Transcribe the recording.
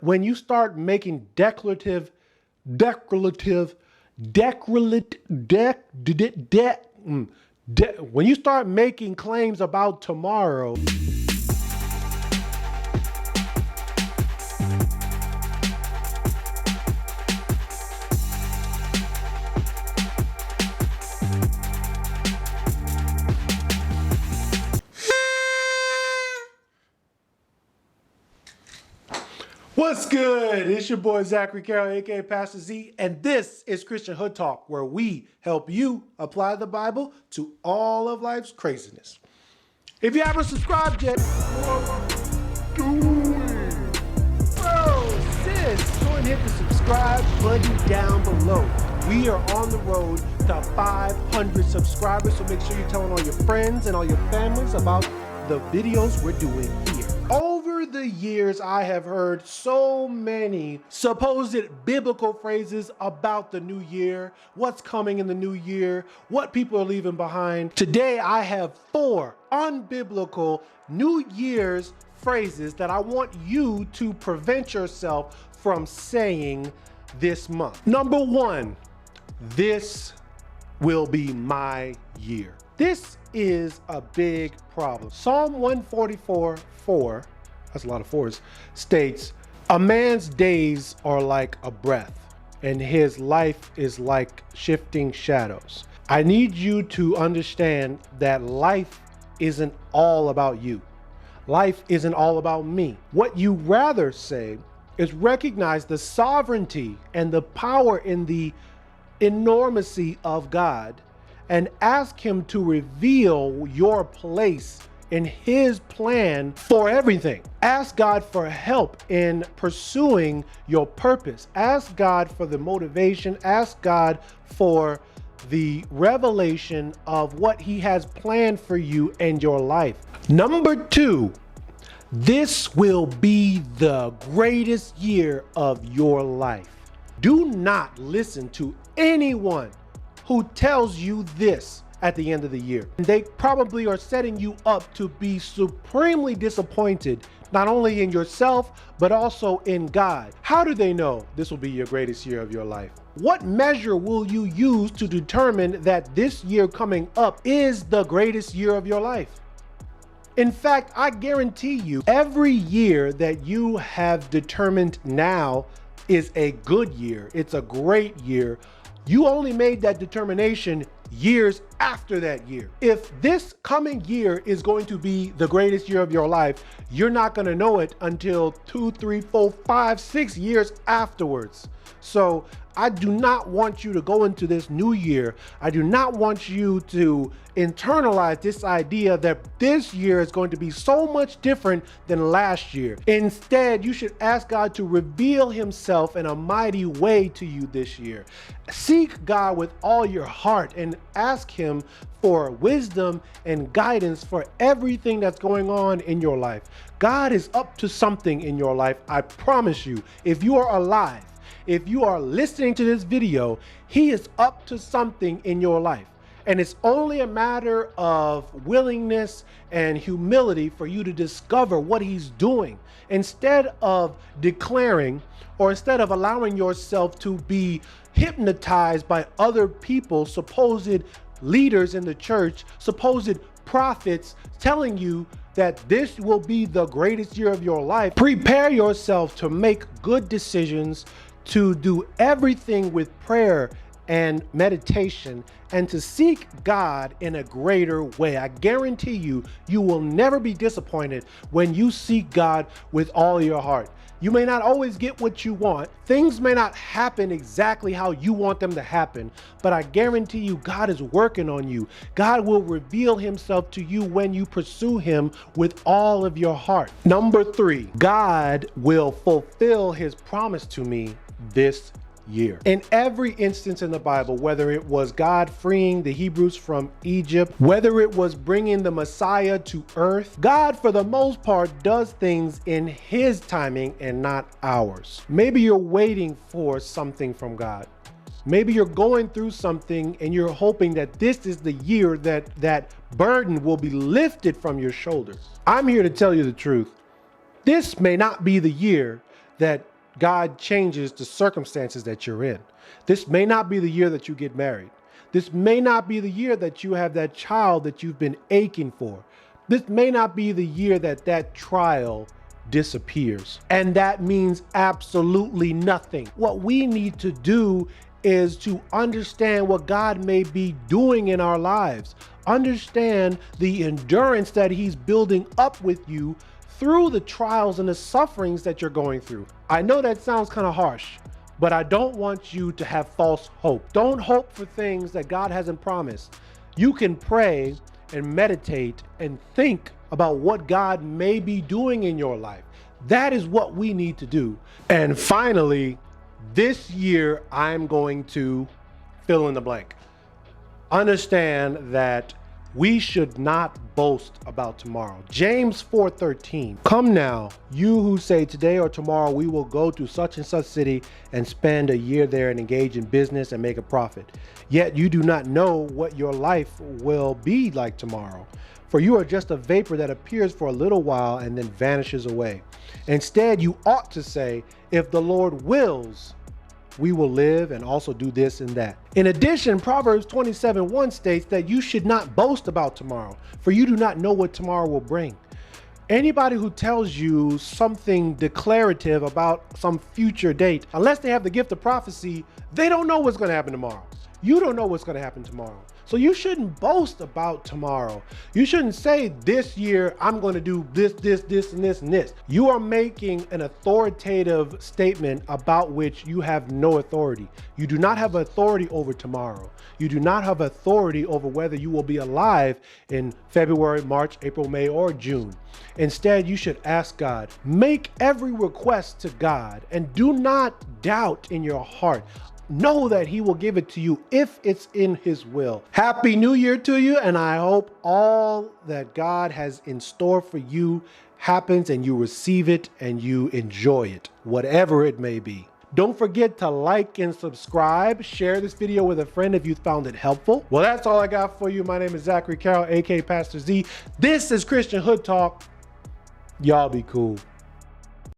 When you start making declarative when you start making claims about tomorrow, what's good? It's your boy Zachary Carroll, aka Pastor Z, and this is Christian Hood Talk, where we help you apply the Bible to all of life's craziness. If you haven't subscribed yet, what are you doing? Bro, sis, go and hit the subscribe button down below. We are on the road to 500 subscribers, so make sure you're telling all your friends and all your families about the videos we're doing here. Over the years, I have heard so many supposed biblical phrases about the new year, what's coming in the new year, what people are leaving behind. Today, I have 4 unbiblical New Year's phrases that I want you to prevent yourself from saying this month. Number 1, this will be my year. This is a big problem. Psalm 144:4, that's a lot of fours, states, "A man's days are like a breath, and his life is like shifting shadows." I need you to understand that life isn't all about you. Life isn't all about me. What you rather say is recognize the sovereignty and the power in the enormity of God and ask him to reveal your place in his plan for everything. Ask God for help in pursuing your purpose. Ask God for the motivation. Ask God for the revelation of what he has planned for you and your life. Number 2, this will be the greatest year of your life. Do not listen to anyone who tells you this at the end of the year. They probably are setting you up to be supremely disappointed, not only in yourself, but also in God. How do they know this will be your greatest year of your life? What measure will you use to determine that this year coming up is the greatest year of your life? In fact, I guarantee you, every year that you have determined now is a good year. It's a great year. You only made that determination years after that year. If this coming year is going to be the greatest year of your life, you're not going to know it until 2, 3, 4, 5, 6 years afterwards. So I do not want you to go into this new year. I do not want you to internalize this idea that this year is going to be so much different than last year. Instead, you should ask God to reveal himself in a mighty way to you this year. Seek God with all your heart and ask him for wisdom and guidance for everything that's going on in your life. God is up to something in your life. I promise you, if you are alive, if you are listening to this video, he is up to something in your life. And it's only a matter of willingness and humility for you to discover what he's doing. Instead of declaring, or instead of allowing yourself to be hypnotized by other people, supposed leaders in the church, supposed prophets telling you that this will be the greatest year of your life, prepare yourself to make good decisions, to do everything with prayer and meditation, and to seek God in a greater way. I guarantee you, you will never be disappointed when you seek God with all your heart. You may not always get what you want. Things may not happen exactly how you want them to happen, but I guarantee you, God is working on you. God will reveal himself to you when you pursue him with all of your heart. Number 3, God will fulfill his promise to me this year. In every instance in the Bible, whether it was God freeing the Hebrews from Egypt, whether it was bringing the Messiah to earth, God, for the most part, does things in his timing and not ours. Maybe you're waiting for something from God. Maybe you're going through something and you're hoping that this is the year that burden will be lifted from your shoulders. I'm here to tell you the truth. This may not be the year that God changes the circumstances that you're in. This may not be the year that you get married. This may not be the year that you have that child that you've been aching for. This may not be the year that that trial disappears. And that means absolutely nothing. What we need to do is to understand what God may be doing in our lives. Understand the endurance that he's building up with you through the trials and the sufferings that you're going through. I know that sounds kind of harsh, but I don't want you to have false hope. Don't hope for things that God hasn't promised. You can pray and meditate and think about what God may be doing in your life. That is what we need to do. And finally, this year, I'm going to fill in the blank. Understand that we should not boast about tomorrow. James 4:13. Come now, you who say today or tomorrow we will go to such and such city and spend a year there and engage in business and make a profit. Yet you do not know what your life will be like tomorrow. For you are just a vapor that appears for a little while and then vanishes away. Instead, you ought to say, if the Lord wills, we will live and also do this and that. In addition, Proverbs 27:1 states that you should not boast about tomorrow, for you do not know what tomorrow will bring. Anybody who tells you something declarative about some future date, unless they have the gift of prophecy, they don't know what's going to happen tomorrow. You don't know what's going to happen tomorrow. So you shouldn't boast about tomorrow. You shouldn't say this year, I'm going to do this, and this. You are making an authoritative statement about which you have no authority. You do not have authority over tomorrow. You do not have authority over whether you will be alive in February, March, April, May, or June. Instead, you should ask God. Make every request to God and do not doubt in your heart. Know that he will give it to you if it's in his will. Happy New Year to you, and I hope all that God has in store for you happens and you receive it and you enjoy it, whatever it may be. Don't forget to like and subscribe. Share this video with a friend if you found it helpful. Well, that's all I got for you. My name is Zachary Carroll, aka Pastor Z. This is Christian Hood Talk. Y'all be cool.